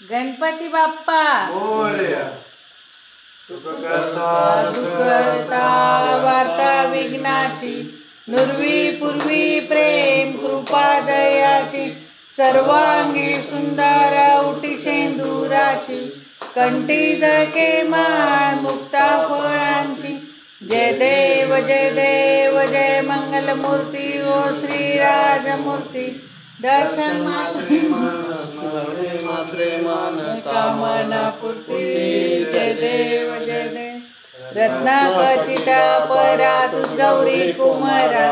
गणपती बाप्पा मोरया. सुख करता दुःख करता वार्ता विघ्नाची, नुरवी पूर्वी प्रेम कृपा जयाची, सर्वांगी सुंदर उटी शेंदुराची, कंठी झळके माळ मुक्ता फळांची. जय देव जय मंगलमूर्ती ओ श्री राजमूर्ती. दर्शन मात्रे स्मरणे मात्रे मान कामना पूर्ती. जय देव रत्नाखचिता परा तुझ गौरी कुमारा,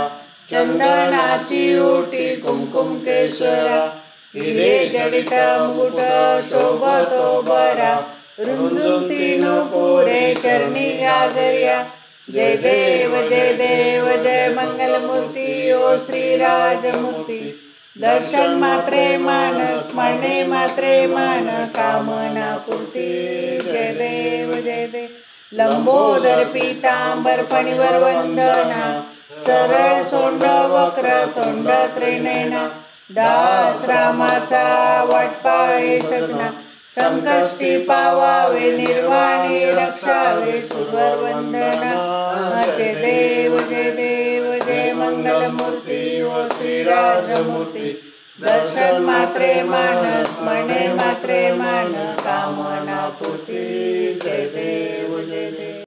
चंदनाची ओटी कुंकुम केशरा, हिरे जडित मुकुट शोभतो बरा, रुंजून तीन पुरे चरणी गागर्या. जय देव जय मंगलमूर्ती ओ श्री राजमूर्ती. दर्शन मात्रे मान स्मरणे मात्रे मान कामना पूर्ती. जय देव लंबोदर पीतांबर फणीवर वंदना, सरळ सोंड वक्र तोंड त्रिनयना, दास रामाचा वाटपाये सजना, संकष्टी पावावे निर्वाणी रक्षावे सुरवर वंदना. जय देव जय मंगलमूर्ती ओ श्री राजमूर्ती. दर्शन मात्रे मान स्मरणे मात्रे मान कामना पूर्ती. जय देव